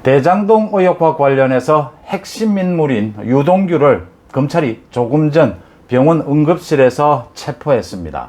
대장동 의혹과 관련해서 핵심 인물인 유동규를 검찰이 조금 전 병원 응급실에서 체포했습니다.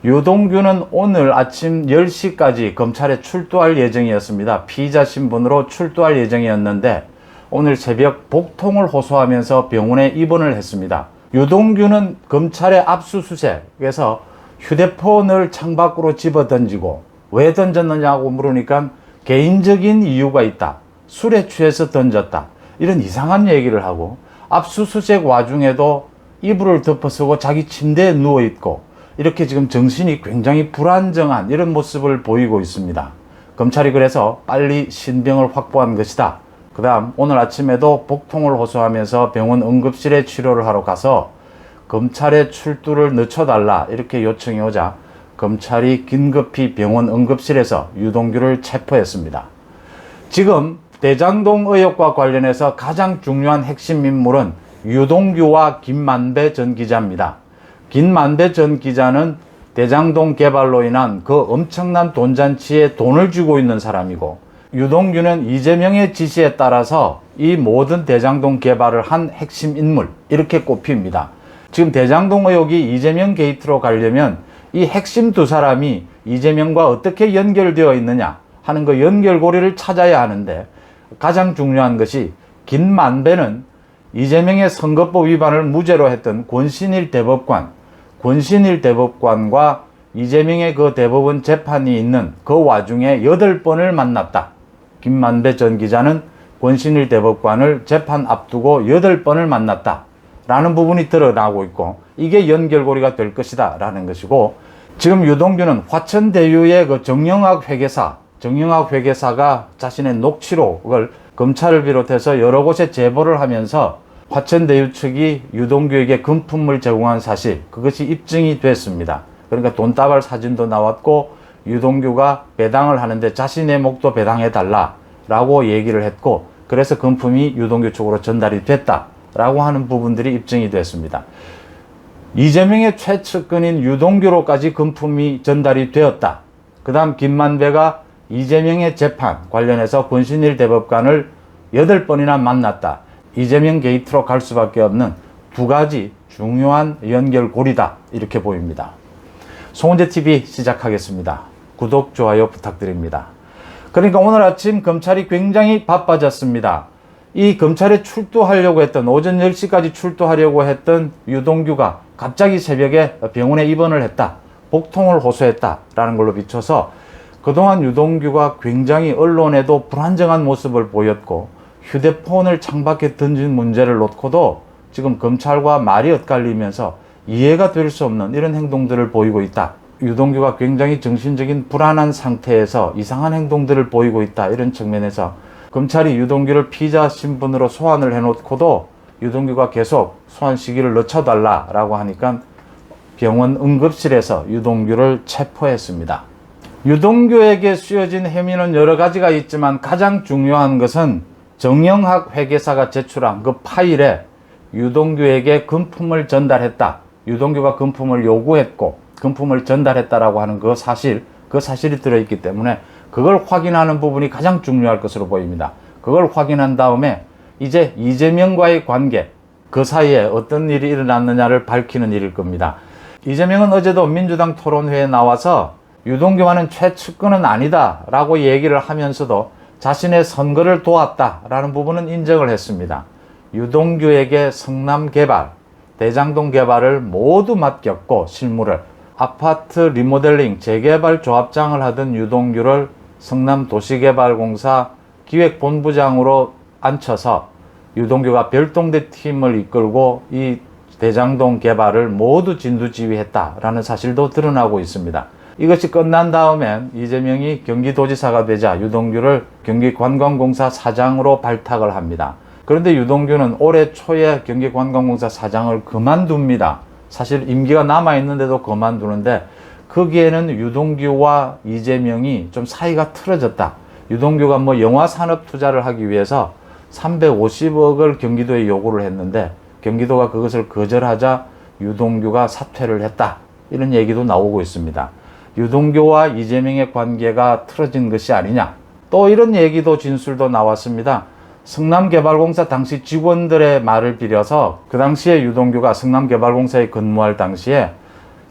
유동규는 오늘 아침 10시까지 검찰에 출두할 예정이었습니다. 피의자 신분으로 출두할 예정이었는데 오늘 새벽 복통을 호소하면서 병원에 입원을 했습니다. 유동규는 검찰의 압수수색에서 휴대폰을 창밖으로 집어던지고 왜 던졌느냐고 물으니까 개인적인 이유가 있다. 술에 취해서 던졌다. 이런 이상한 얘기를 하고 압수수색 와중에도 이불을 덮어쓰고 자기 침대에 누워있고 이렇게 지금 정신이 굉장히 불안정한 이런 모습을 보이고 있습니다. 검찰이 그래서 빨리 신병을 확보한 것이다. 그 다음 오늘 아침에도 복통을 호소하면서 병원 응급실에 치료를 하러 가서 검찰의 출두를 늦춰달라 이렇게 요청이 오자 검찰이 긴급히 병원 응급실에서 유동규를 체포했습니다. 지금 대장동 의혹과 관련해서 가장 중요한 핵심 인물은 유동규와 김만배 전 기자입니다. 김만배 전 기자는 대장동 개발로 인한 그 엄청난 돈잔치에 돈을 쥐고 있는 사람이고 유동규는 이재명의 지시에 따라서 이 모든 대장동 개발을 한 핵심 인물 이렇게 꼽힙니다. 지금 대장동 의혹이 이재명 게이트로 가려면 이 핵심 두 사람이 이재명과 어떻게 연결되어 있느냐 하는 그 연결고리를 찾아야 하는데 가장 중요한 것이 김만배는 이재명의 선거법 위반을 무죄로 했던 권신일 대법관과 이재명의 그 대법원 재판이 있는 그 와중에 8번을 만났다. 김만배 전 기자는 권신일 대법관을 재판 앞두고 8번을 만났다 라는 부분이 드러나고 있고 이게 연결고리가 될 것이다 라는 것이고 지금 유동규는 화천대유의 그 정영학 회계사가 자신의 녹취록을 검찰을 비롯해서 여러 곳에 제보를 하면서 화천대유 측이 유동규에게 금품을 제공한 사실 그것이 입증이 됐습니다. 그러니까 돈다발 사진도 나왔고 유동규가 배당을 하는데 자신의 목도 배당해달라 라고 얘기를 했고 그래서 금품이 유동규 쪽으로 전달이 됐다라고 하는 부분들이 입증이 됐습니다. 이재명의 최측근인 유동규로까지 금품이 전달이 되었다. 그 다음 김만배가 이재명의 재판 관련해서 권신일 대법관을 8번이나 만났다. 이재명 게이트로 갈 수밖에 없는 두 가지 중요한 연결고리다. 이렇게 보입니다. 송은재TV 시작하겠습니다. 구독, 좋아요 부탁드립니다. 그러니까 오늘 아침 검찰이 굉장히 바빠졌습니다. 이 검찰에 출두하려고 했던 오전 10시까지 출두하려고 했던 유동규가 갑자기 새벽에 병원에 입원을 했다. 복통을 호소했다라는 걸로 비춰서 그동안 유동규가 굉장히 언론에도 불안정한 모습을 보였고 휴대폰을 창밖에 던진 문제를 놓고도 지금 검찰과 말이 엇갈리면서 이해가 될 수 없는 이런 행동들을 보이고 있다. 유동규가 굉장히 정신적인 불안한 상태에서 이상한 행동들을 보이고 있다. 이런 측면에서 검찰이 유동규를 피의자 신분으로 소환을 해놓고도 유동규가 계속 소환 시기를 늦춰달라라고 하니까 병원 응급실에서 유동규를 체포했습니다. 유동규에게 씌워진 혐의는 여러 가지가 있지만 가장 중요한 것은 정영학 회계사가 제출한 그 파일에 유동규에게 금품을 전달했다. 유동규가 금품을 요구했고 금품을 전달했다라고 하는 그 사실이 들어있기 때문에 그걸 확인하는 부분이 가장 중요할 것으로 보입니다. 그걸 확인한 다음에 이제 이재명과의 관계, 그 사이에 어떤 일이 일어났느냐를 밝히는 일일 겁니다. 이재명은 어제도 민주당 토론회에 나와서 유동규와는 최측근은 아니다 라고 얘기를 하면서도 자신의 선거를 도왔다라는 부분은 인정을 했습니다. 유동규에게 성남 개발, 대장동 개발을 모두 맡겼고 실무를 아파트 리모델링 재개발 조합장을 하던 유동규를 성남도시개발공사 기획본부장으로 앉혀서 유동규가 별동대 팀을 이끌고 이 대장동 개발을 모두 진두지휘했다라는 사실도 드러나고 있습니다. 이것이 끝난 다음엔 이재명이 경기도지사가 되자 유동규를 경기관광공사 사장으로 발탁을 합니다. 그런데 유동규는 올해 초에 경기관광공사 사장을 그만둡니다. 사실 임기가 남아있는데도 그만두는데 거기에는 유동규와 이재명이 좀 사이가 틀어졌다. 유동규가 영화산업 투자를 하기 위해서 350억을 경기도에 요구를 했는데 경기도가 그것을 거절하자 유동규가 사퇴를 했다. 이런 얘기도 나오고 있습니다. 유동규와 이재명의 관계가 틀어진 것이 아니냐. 또 이런 얘기도 진술도 나왔습니다. 성남개발공사 당시 직원들의 말을 빌려서 그 당시에 유동규가 성남개발공사에 근무할 당시에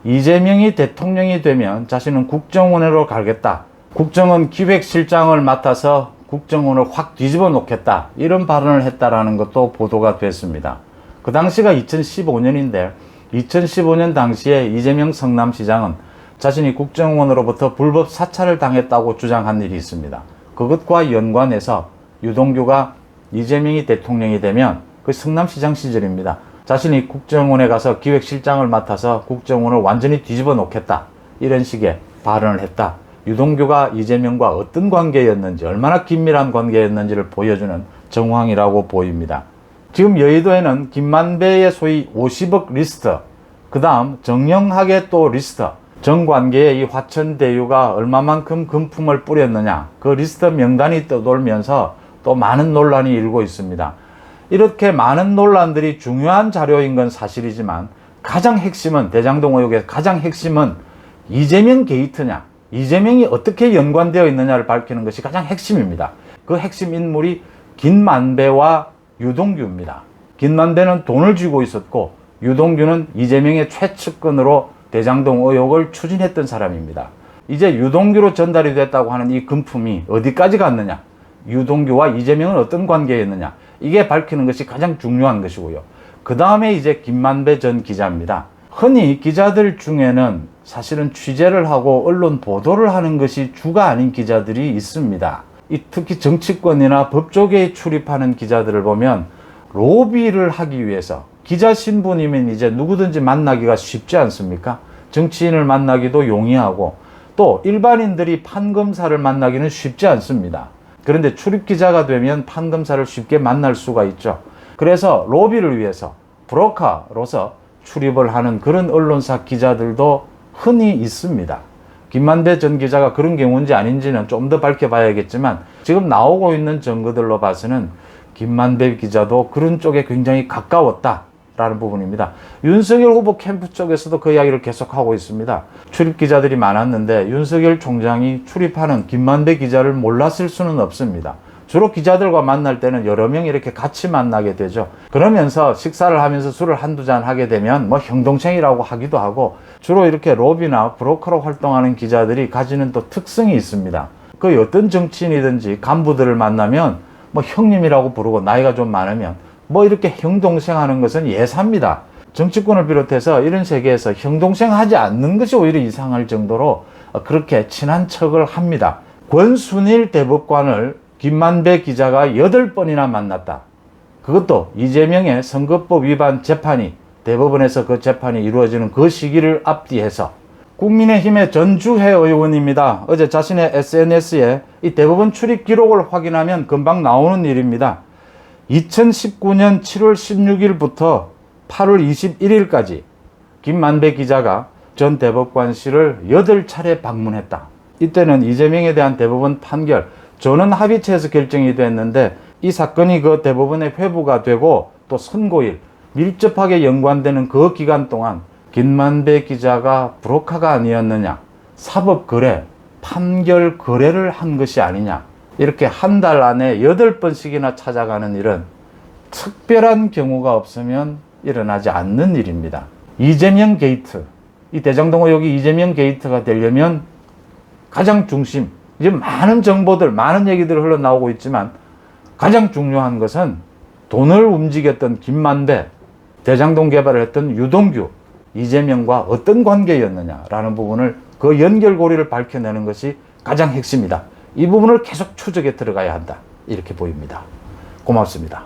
이재명이 대통령이 되면 자신은 국정원으로 가겠다. 국정원 기획실장을 맡아서 국정원을 확 뒤집어 놓겠다. 이런 발언을 했다라는 것도 보도가 됐습니다. 그 당시가 2015년인데 2015년 당시에 이재명 성남시장은 자신이 국정원으로부터 불법 사찰을 당했다고 주장한 일이 있습니다. 그것과 연관해서 유동규가 이재명이 대통령이 되면 그 성남시장 시절입니다. 자신이 국정원에 가서 기획실장을 맡아서 국정원을 완전히 뒤집어 놓겠다. 이런 식의 발언을 했다. 유동규가 이재명과 어떤 관계였는지, 얼마나 긴밀한 관계였는지를 보여주는 정황이라고 보입니다. 지금 여의도에는 김만배의 소위 50억 리스트, 그 다음 정영학의 또 리스트, 정관계의 이 화천대유가 얼마만큼 금품을 뿌렸느냐, 그 리스트 명단이 떠돌면서 또 많은 논란이 일고 있습니다. 이렇게 많은 논란들이 중요한 자료인 건 사실이지만 가장 핵심은, 대장동 의혹의 가장 핵심은 이재명 게이트냐, 이재명이 어떻게 연관되어 있느냐를 밝히는 것이 가장 핵심입니다. 그 핵심 인물이 김만배와 유동규입니다. 김만배는 돈을 쥐고 있었고 유동규는 이재명의 최측근으로 대장동 의혹을 추진했던 사람입니다. 이제 유동규로 전달이 됐다고 하는 이 금품이 어디까지 갔느냐, 유동규와 이재명은 어떤 관계였느냐, 이게 밝히는 것이 가장 중요한 것이고요. 그 다음에 이제 김만배 전 기자입니다. 흔히 기자들 중에는 사실은 취재를 하고 언론 보도를 하는 것이 주가 아닌 기자들이 있습니다. 특히 정치권이나 법조계에 출입하는 기자들을 보면 로비를 하기 위해서, 기자 신분이면 이제 누구든지 만나기가 쉽지 않습니까? 정치인을 만나기도 용이하고 또 일반인들이 판검사를 만나기는 쉽지 않습니다. 그런데 출입기자가 되면 판검사를 쉽게 만날 수가 있죠. 그래서 로비를 위해서 브로커로서 출입을 하는 그런 언론사 기자들도 흔히 있습니다. 김만배 전 기자가 그런 경우인지 아닌지는 좀 더 밝혀봐야겠지만 지금 나오고 있는 증거들로 봐서는 김만배 기자도 그런 쪽에 굉장히 가까웠다라는 부분입니다. 윤석열 후보 캠프 쪽에서도 그 이야기를 계속하고 있습니다. 출입 기자들이 많았는데 윤석열 총장이 출입하는 김만배 기자를 몰랐을 수는 없습니다. 주로 기자들과 만날 때는 여러 명 이렇게 같이 만나게 되죠. 그러면서 식사를 하면서 술을 한두 잔 하게 되면 뭐 형동생이라고 하기도 하고, 주로 이렇게 로비나 브로커로 활동하는 기자들이 가지는 또 특성이 있습니다. 그 어떤 정치인이든지 간부들을 만나면 뭐 형님이라고 부르고, 나이가 좀 많으면 뭐 이렇게 형동생 하는 것은 예사입니다. 정치권을 비롯해서 이런 세계에서 형동생 하지 않는 것이 오히려 이상할 정도로 그렇게 친한 척을 합니다. 권순일 대법관을 김만배 기자가 8번이나 만났다. 그것도 이재명의 선거법 위반 재판이 대법원에서 그 재판이 이루어지는 그 시기를 앞뒤해서. 국민의힘의 전주혜 의원입니다. 어제 자신의 SNS에 이 대법원 출입 기록을 확인하면 금방 나오는 일입니다. 2019년 7월 16일부터 8월 21일까지 김만배 기자가 전 대법관실을 8차례 방문했다. 이때는 이재명에 대한 대법원 판결, 전원 합의체에서 결정이 됐는데 이 사건이 그 대법원에 회부가 되고 또 선고일, 밀접하게 연관되는 그 기간 동안 김만배 기자가 브로커가 아니었느냐, 사법거래, 판결 거래를 한 것이 아니냐, 이렇게 한 달 안에 8번씩이나 찾아가는 일은 특별한 경우가 없으면 일어나지 않는 일입니다. 이재명 게이트, 이 대장동 의혹이 이재명 게이트가 되려면 가장 중심, 이제 많은 정보들, 많은 얘기들이 흘러나오고 있지만 가장 중요한 것은 돈을 움직였던 김만배, 대장동 개발을 했던 유동규, 이재명과 어떤 관계였느냐라는 부분을, 그 연결고리를 밝혀내는 것이 가장 핵심이다. 이 부분을 계속 추적에 들어가야 한다. 이렇게 보입니다. 고맙습니다.